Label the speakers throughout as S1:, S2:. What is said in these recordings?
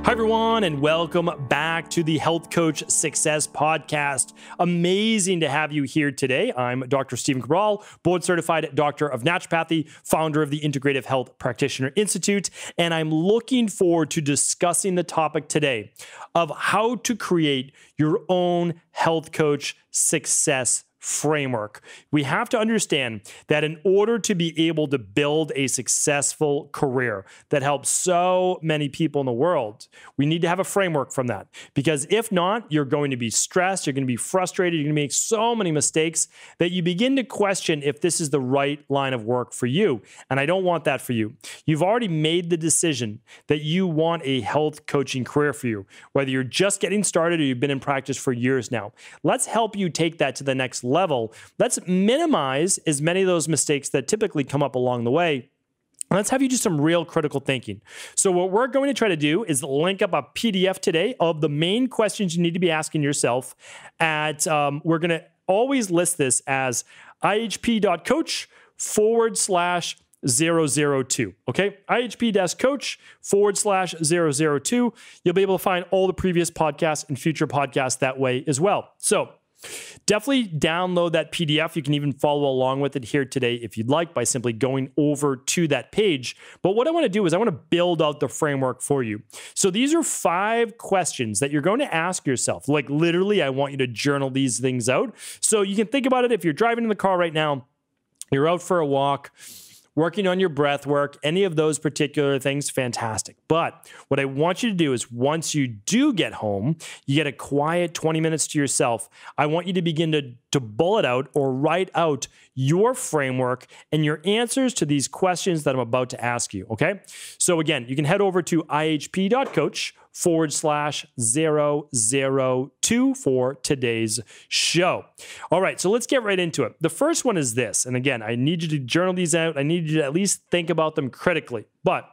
S1: Hi, everyone, and welcome back to the Health Coach Success Podcast. Amazing to have you here today. I'm Dr. Stephen Cabral, board-certified doctor of naturopathy, founder of the Integrative Health Practitioner Institute, and I'm looking forward to discussing the topic today of how to create your own health coach success framework. We have to understand that in order to be able to build a successful career that helps so many people in the world, we need to have a framework from that. Because if not, you're going to be stressed, you're going to be frustrated, you're going to make so many mistakes that you begin to question if this is the right line of work for you. And I don't want that for you. You've already made the decision that you want a health coaching career for you, whether you're just getting started or you've been in practice for years now. Let's help you take that to the next level. Let's minimize as many of those mistakes that typically come up along the way. Let's have you do some real critical thinking. So what we're going to try to do is link up a PDF today of the main questions you need to be asking yourself at, we're going to always list this as ihp.coach/002. Okay. ihp-coach/002. You'll be able to find all the previous podcasts and future podcasts that way as well. So definitely download that PDF. You can even follow along with it here today if you'd like by simply going over to that page. But what I want to do is I want to build out the framework for you. So these are 5 questions that you're going to ask yourself. Like literally, I want you to journal these things out. So you can think about it if you're driving in the car right now, you're out for a walk, working on your breath work, any of those particular things, fantastic. But what I want you to do is once you do get home, you get a quiet 20 minutes to yourself. I want you to begin to bullet out or write out your framework and your answers to these questions that I'm about to ask you, okay? So again, you can head over to ihp.coach/002 for today's show. All right, so let's get right into it. The first one is this, and again, I need you to journal these out. I need you to at least think about them critically, but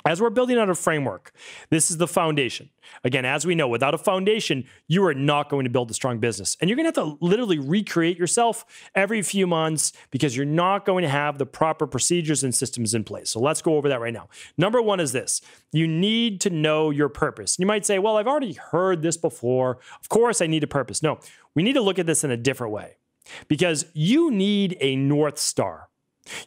S1: as we're building out a framework, this is the foundation. Again, as we know, without a foundation, you are not going to build a strong business. And you're going to have to literally recreate yourself every few months because you're not going to have the proper procedures and systems in place. So let's go over that right now. Number 1 is this. You need to know your purpose. You might say, well, I've already heard this before. Of course, I need a purpose. No, we need to look at this in a different way because you need a North Star.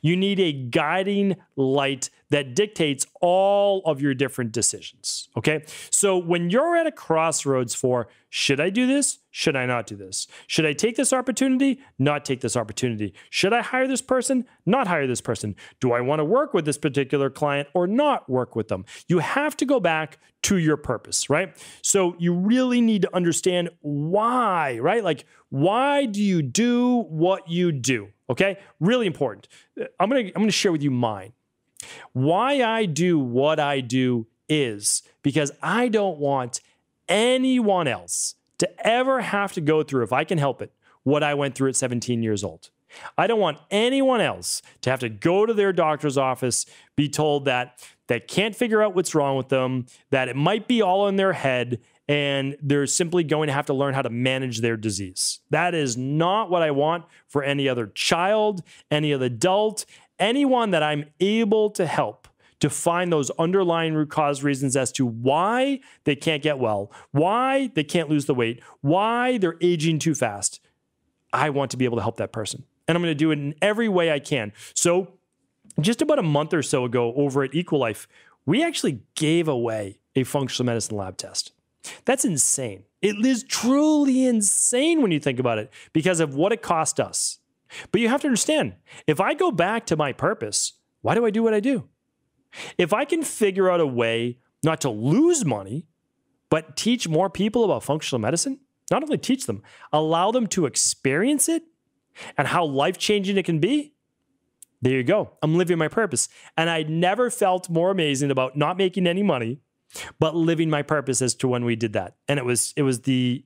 S1: You need a guiding light that dictates all of your different decisions, okay? So when you're at a crossroads for, should I do this? Should I not do this? Should I take this opportunity? Not take this opportunity? Should I hire this person? Not hire this person? Do I want to work with this particular client or not work with them? You have to go back to your purpose, right? So you really need to understand why, right? Like, why do you do what you do? Okay, really important. I'm gonna share with you mine. Why I do what I do is because I don't want anyone else to ever have to go through, if I can help it, what I went through at 17 years old. I don't want anyone else to have to go to their doctor's office, be told that they can't figure out what's wrong with them, that it might be all in their head, and they're simply going to have to learn how to manage their disease. That is not what I want for any other child, any other adult, anyone that I'm able to help to find those underlying root cause reasons as to why they can't get well, why they can't lose the weight, why they're aging too fast. I want to be able to help that person. And I'm going to do it in every way I can. So just about a month or so ago over at Equalife, we actually gave away a functional medicine lab test. That's insane. It is truly insane when you think about it because of what it cost us. But you have to understand, if I go back to my purpose, why do I do what I do? If I can figure out a way not to lose money, but teach more people about functional medicine, not only teach them, allow them to experience it and how life-changing it can be, there you go. I'm living my purpose. And I never felt more amazing about not making any money, but living my purpose as to when we did that. And it was the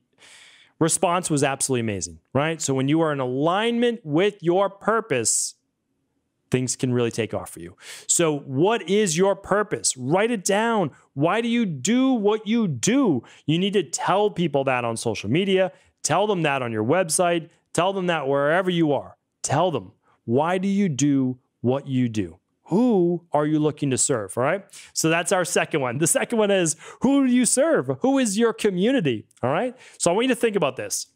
S1: response was absolutely amazing, right? So when you are in alignment with your purpose, things can really take off for you. So what is your purpose? Write it down. Why do you do what you do? You need to tell people that on social media. Tell them that on your website. Tell them that wherever you are. Tell them, why do you do what you do? Who are you looking to serve? All right. So that's our second one. The second one is, who do you serve? Who is your community? All right. So I want you to think about this.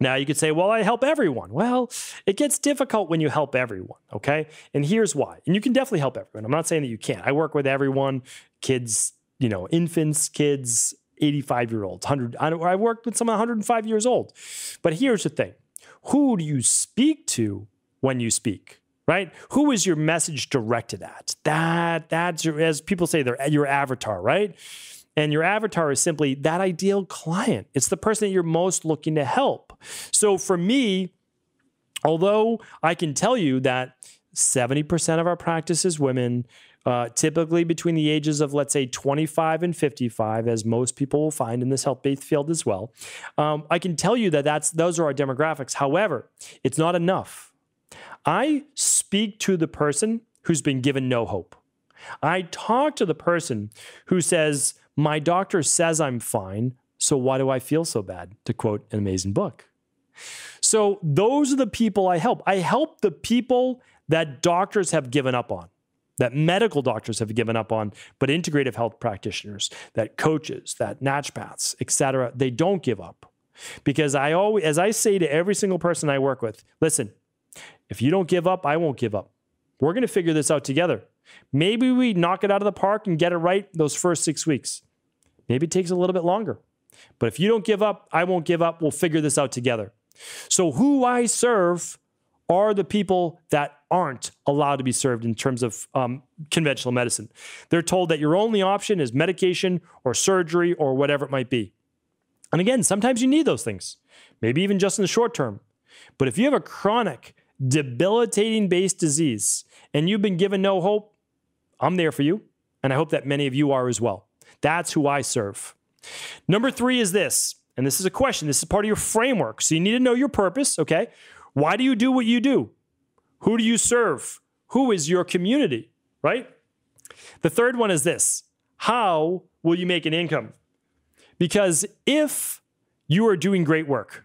S1: Now you could say, well, I help everyone. Well, it gets difficult when you help everyone. Okay. And here's why. And you can definitely help everyone. I'm not saying that you can't. I work with everyone, kids, infants, kids, 85-year-olds, 100. I worked with some 105 years old. But here's the thing. Who do you speak to when you speak? Right? Who is your message directed at? That's your, as people say, your avatar, right? And your avatar is simply that ideal client. It's the person that you're most looking to help. So for me, although I can tell you that 70% of our practice is women, typically between the ages of, let's say, 25 and 55, as most people will find in this health-based field as well, I can tell you that those are our demographics. However, it's not enough. I speak to the person who's been given no hope. I talk to the person who says, my doctor says I'm fine, so why do I feel so bad? To quote an amazing book. So those are the people I help. I help the people that doctors have given up on, that medical doctors have given up on, but integrative health practitioners, that coaches, that naturopaths, et cetera, they don't give up. Because as I say to every single person I work with, listen, if you don't give up, I won't give up. We're going to figure this out together. Maybe we knock it out of the park and get it right those first 6 weeks. Maybe it takes a little bit longer. But if you don't give up, I won't give up. We'll figure this out together. So who I serve are the people that aren't allowed to be served in terms of conventional medicine. They're told that your only option is medication or surgery or whatever it might be. And again, sometimes you need those things, maybe even just in the short term. But if you have a chronic, debilitating based disease and you've been given no hope, I'm there for you. And I hope that many of you are as well. That's who I serve. Number 3 is this, and this is a question. This is part of your framework. So you need to know your purpose, okay? Why do you do what you do? Who do you serve? Who is your community, right? The third one is this. How will you make an income? Because if you are doing great work,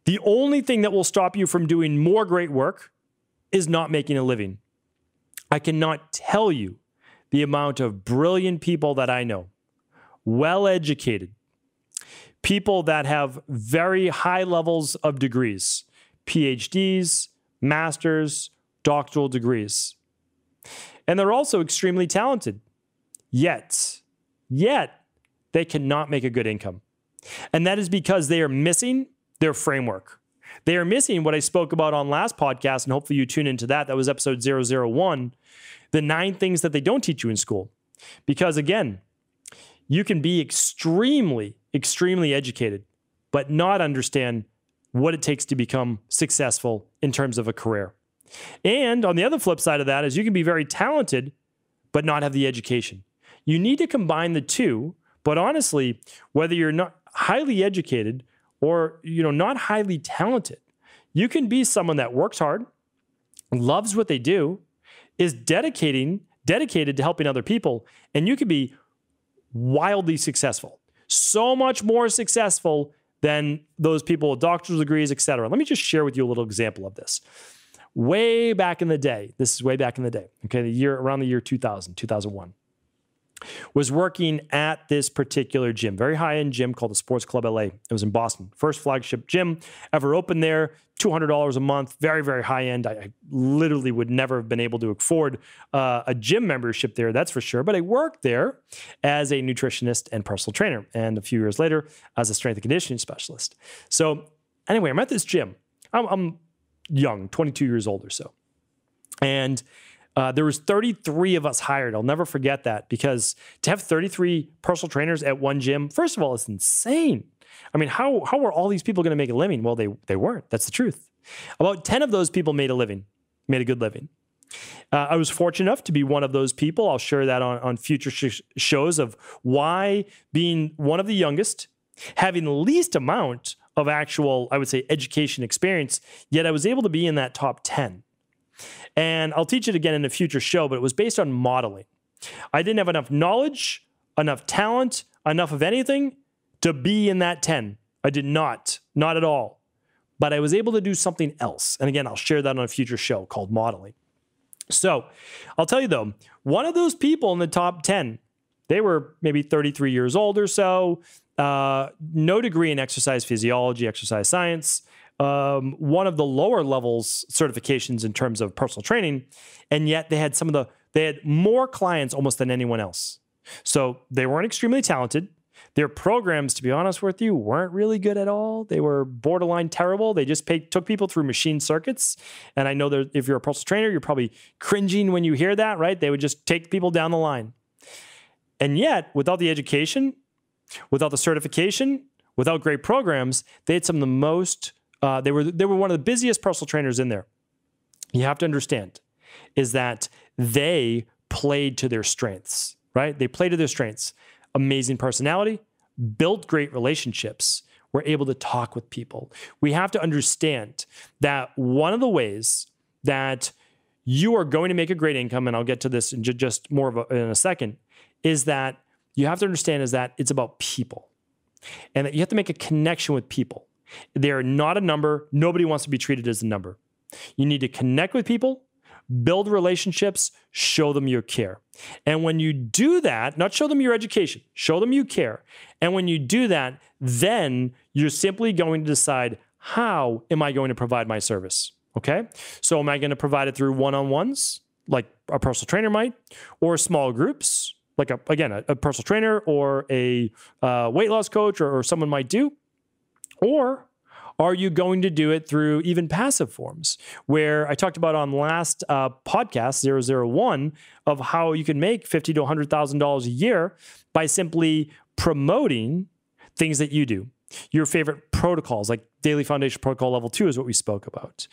S1: the only thing that will stop you from doing more great work is not making a living. I cannot tell you the amount of brilliant people that I know, well-educated, people that have very high levels of degrees, PhDs, masters, doctoral degrees. And they're also extremely talented. Yet, they cannot make a good income. And that is because they are missing their framework. They are missing what I spoke about on last podcast, and hopefully you tune into that. That was episode 001, the 9 things that they don't teach you in school. Because again, you can be extremely educated, but not understand what it takes to become successful in terms of a career. And on the other flip side of that is you can be very talented, but not have the education. You need to combine the two, but honestly, whether you're not highly educated or not highly talented, you can be someone that works hard, loves what they do, is dedicated to helping other people, and you can be wildly successful. So much more successful than those people with doctoral degrees, et cetera. Let me just share with you a little example of this. Way back in the day, okay, around the year 2000, 2001, was working at this particular gym, very high-end gym called the Sports Club LA. It was in Boston. First flagship gym ever opened there, $200 a month, very, very high-end. I literally would never have been able to afford a gym membership there, that's for sure. But I worked there as a nutritionist and personal trainer, and a few years later as a strength and conditioning specialist. So anyway, I'm at this gym. I'm young, 22 years old or so. And there was 33 of us hired. I'll never forget that, because to have 33 personal trainers at one gym, first of all, it's insane. I mean, how were all these people going to make a living? Well, they weren't. That's the truth. About 10 of those people made a good living. I was fortunate enough to be one of those people. I'll share that on future shows of why being one of the youngest, having the least amount of actual, I would say, education experience, yet I was able to be in that top 10. And I'll teach it again in a future show, but it was based on modeling. I didn't have enough knowledge, enough talent, enough of anything to be in that 10. I did not at all. But I was able to do something else. And again, I'll share that on a future show called modeling. So I'll tell you though, one of those people in the top 10, they were maybe 33 years old or so, no degree in exercise physiology, exercise science, one of the lower levels certifications in terms of personal training, and yet they had they had more clients almost than anyone else. So they weren't extremely talented. Their programs, to be honest with you, weren't really good at all. They were borderline terrible. They just took people through machine circuits. And I know that if you're a personal trainer, you're probably cringing when you hear that, right? They would just take people down the line. And yet, without the education, without the certification, without great programs, they had some of the most, they were one of the busiest personal trainers in there. You have to understand is that they played to their strengths, right? They played to their strengths. Amazing personality, built great relationships, were able to talk with people. We have to understand that one of the ways that you are going to make a great income, and I'll get to this in just more in a second, is that you have to understand is that it's about people and that you have to make a connection with people. They're not a number. Nobody wants to be treated as a number. You need to connect with people, build relationships, show them your care. And when you do that, not show them your education, show them you care. And when you do that, then you're simply going to decide, how am I going to provide my service? Okay? So am I going to provide it through one-on-ones, like a personal trainer might, or small groups, like a personal trainer or a weight loss coach or someone might do? Or are you going to do it through even passive forms, where I talked about on last podcast 001 of how you can make $50,000 to $100,000 a year by simply promoting things that you do. Your favorite protocols, like Daily Foundation Protocol Level 2 is what we spoke about.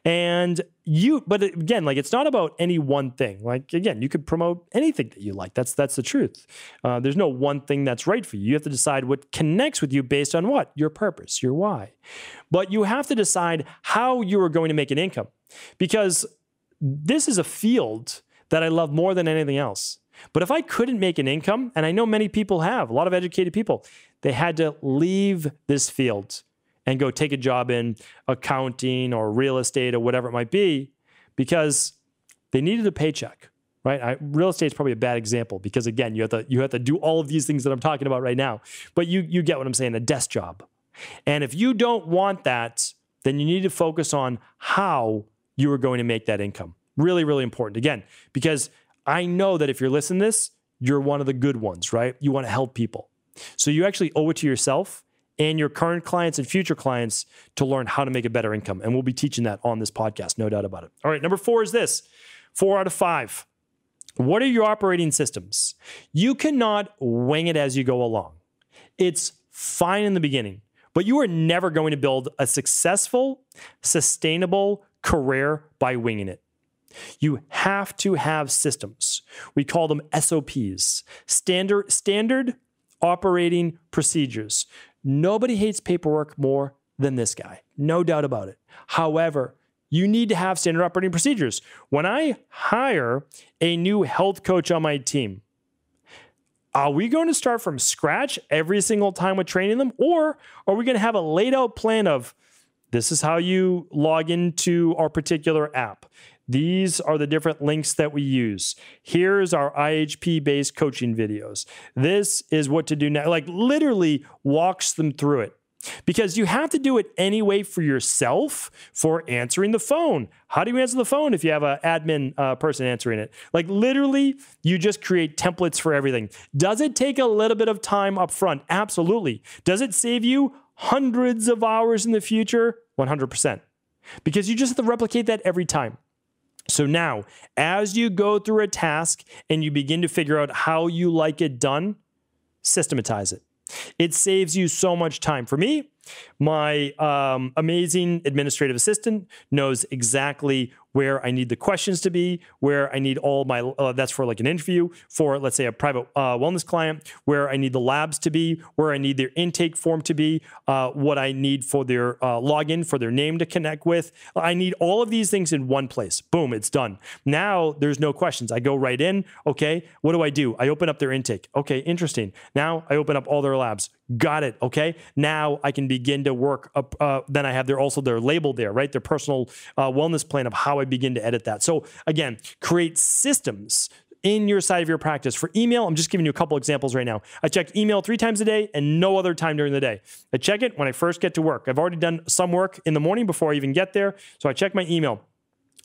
S1: But again, like it's not about any one thing. Like again, you could promote anything that you like. That's the truth. There's no one thing that's right for you. You have to decide what connects with you based on what? Your purpose, your why. But you have to decide how you are going to make an income, because this is a field that I love more than anything else. But if I couldn't make an income, and I know many people have, a lot of educated people, they had to leave this field and go take a job in accounting or real estate or whatever it might be, because they needed a paycheck, right? Real estate is probably a bad example because, again, you have to do all of these things that I'm talking about right now. But you get what I'm saying, a desk job. And if you don't want that, then you need to focus on how you are going to make that income. Really, really important. Again, because I know that if you're listening to this, you're one of the good ones, right? You want to help people. So you actually owe it to yourself and your current clients and future clients to learn how to make a better income. And we'll be teaching that on this podcast, no doubt about it. All right, number 4 is this. 4 out of 5. What are your operating systems? You cannot wing it as you go along. It's fine in the beginning, but you are never going to build a successful, sustainable career by winging it. You have to have systems. We call them SOPs, standard operating procedures. Nobody hates paperwork more than this guy, no doubt about it. However, you need to have standard operating procedures. When I hire a new health coach on my team, are we going to start from scratch every single time with training them? Or are we going to have a laid out plan of, this is how you log into our particular app. These are the different links that we use. Here's our IHP-based coaching videos. This is what to do now. Like literally walks them through it. Because you have to do it anyway for yourself, for answering the phone. How do you answer the phone if you have an admin person answering it? Like literally, you just create templates for everything. Does it take a little bit of time up front? Absolutely. Does it save you hundreds of hours in the future? 100%. Because you just have to replicate that every time. So now, as you go through a task and you begin to figure out how you like it done, systematize it. It saves you so much time. For me, my amazing administrative assistant knows exactly where I need the questions to be, where I need all my, that's for like an interview, for let's say a private wellness client, where I need the labs to be, where I need their intake form to be, what I need for their login, for their name to connect with. I need all of these things in one place. Boom, it's done. Now there's no questions. I go right in. Okay, what do? I open up their intake. Okay, interesting. Now I open up all their labs. Got it. Okay. Now I can begin to work up. Then I have their label there, right? Their personal wellness plan of how I begin to edit that. So again, create systems in your side of your practice. For email, I'm just giving you a couple examples right now. I check email 3 times a day and no other time during the day. I check it when I first get to work. I've already done some work in the morning before I even get there. So I check my email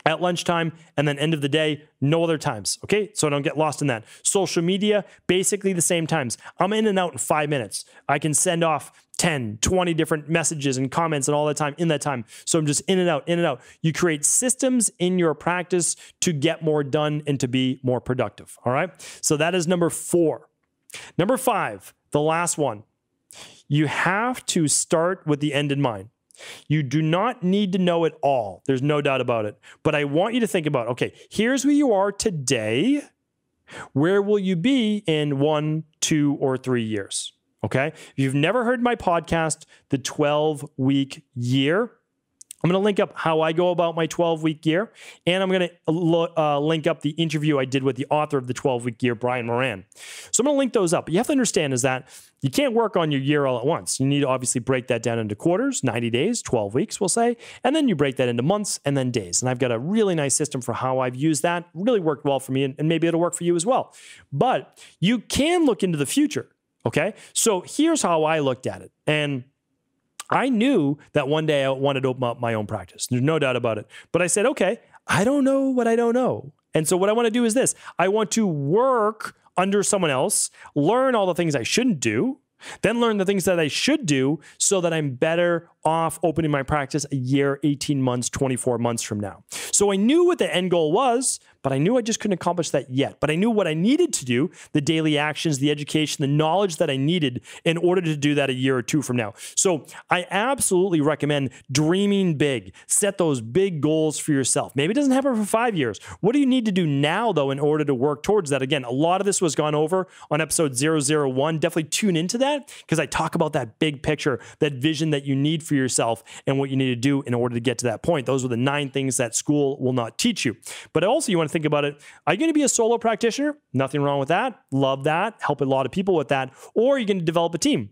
S1: at lunchtime, and then end of the day, no other times, okay? So I don't get lost in that. Social media, basically the same times. I'm in and out in 5 minutes. I can send off 10, 20 different messages and comments and all that time in that time. So I'm just in and out, in and out. You create systems in your practice to get more done and to be more productive, all right? So that is number 4. Number 5, the last one. You have to start with the end in mind. You do not need to know it all. There's no doubt about it. But I want you to think about, okay, here's where you are today. Where will you be in 1, 2, or 3 years? Okay. If you've never heard my podcast, The 12-Week Year, I'm going to link up how I go about my 12-week year, and I'm going to link up the interview I did with the author of the 12-week year, Brian Moran. So I'm going to link those up. But you have to understand is that you can't work on your year all at once. You need to obviously break that down into quarters, 90 days, 12 weeks, we'll say, and then you break that into months and then days. And I've got a really nice system for how I've used that. Really worked well for me, and maybe it'll work for you as well. But you can look into the future, okay? So here's how I looked at it. And I knew that one day I wanted to open up my own practice. There's no doubt about it. But I said, okay, I don't know what I don't know. And so what I want to do is this. I want to work under someone else, learn all the things I shouldn't do, then learn the things that I should do so that I'm better off opening my practice a year, 18 months, 24 months from now. So I knew what the end goal was, but I knew I just couldn't accomplish that yet. But I knew what I needed to do, the daily actions, the education, the knowledge that I needed in order to do that a year or 2 from now. So I absolutely recommend dreaming big. Set those big goals for yourself. Maybe it doesn't happen for 5 years. What do you need to do now, though, in order to work towards that? Again, a lot of this was gone over on episode 001. Definitely tune into that because I talk about that big picture, that vision that you need for yourself and what you need to do in order to get to that point. Those are the 9 things that school will not teach you. But also you want to think about it. Are you going to be a solo practitioner? Nothing wrong with that. Love that. Help a lot of people with that. Or are you going to develop a team?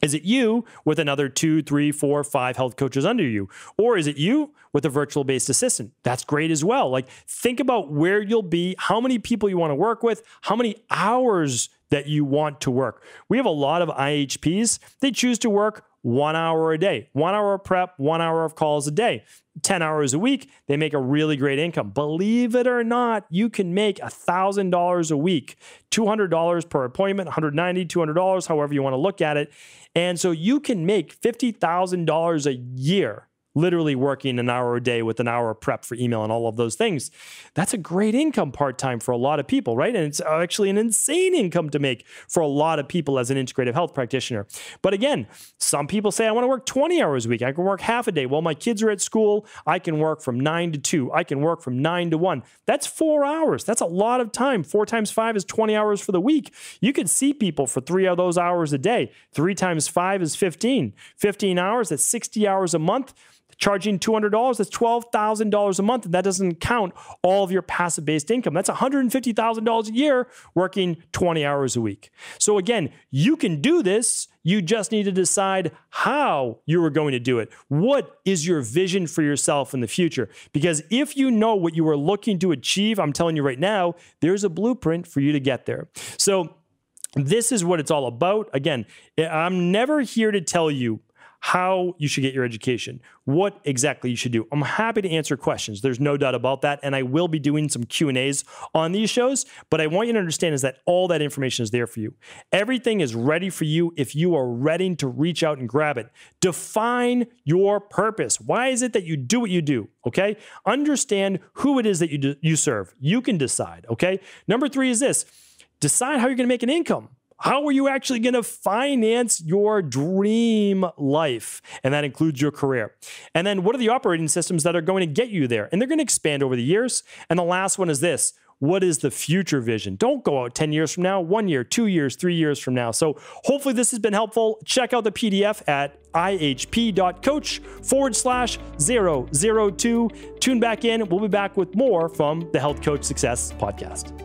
S1: Is it you with another 2, 3, 4, 5 health coaches under you? Or is it you with a virtual-based assistant? That's great as well. Like, think about where you'll be, how many people you want to work with, how many hours that you want to work. We have a lot of IHPs. They choose to work 1 hour a day, 1 hour of prep, 1 hour of calls a day, 10 hours a week. They make a really great income. Believe it or not, you can make $1,000 a week, $200 per appointment, $190, $200, however you want to look at it. And so you can make $50,000 a year literally working an hour a day with an hour of prep for email and all of those things. That's a great income part-time for a lot of people, right? And it's actually an insane income to make for a lot of people as an integrative health practitioner. But again, some people say, I want to work 20 hours a week. I can work half a day. Well, my kids are at school. I can work from 9 to 2. I can work from 9 to 1. That's 4 hours. That's a lot of time. 4 times 5 is 20 hours for the week. You could see people for 3 of those hours a day. 3 times 5 is 15. 15 hours, that's 60 hours a month. Charging $200, that's $12,000 a month. And that doesn't count all of your passive-based income. That's $150,000 a year working 20 hours a week. So again, you can do this. You just need to decide how you are going to do it. What is your vision for yourself in the future? Because if you know what you are looking to achieve, I'm telling you right now, there's a blueprint for you to get there. So this is what it's all about. Again, I'm never here to tell you how you should get your education, what exactly you should do. I'm happy to answer questions. There's no doubt about that. And I will be doing some Q&As on these shows, but I want you to understand is that all that information is there for you. Everything is ready for you if you are ready to reach out and grab it. Define your purpose. Why is it that you do what you do? Okay. Understand who it is that you serve. You can decide. Okay. Number 3 is this. Decide how you're going to make an income. How are you actually going to finance your dream life? And that includes your career. And then what are the operating systems that are going to get you there? And they're going to expand over the years. And the last one is this. What is the future vision? Don't go out 10 years from now, 1 year, 2 years, 3 years from now. So hopefully this has been helpful. Check out the PDF at ihp.coach/002. Tune back in. We'll be back with more from the Health Coach Success Podcast.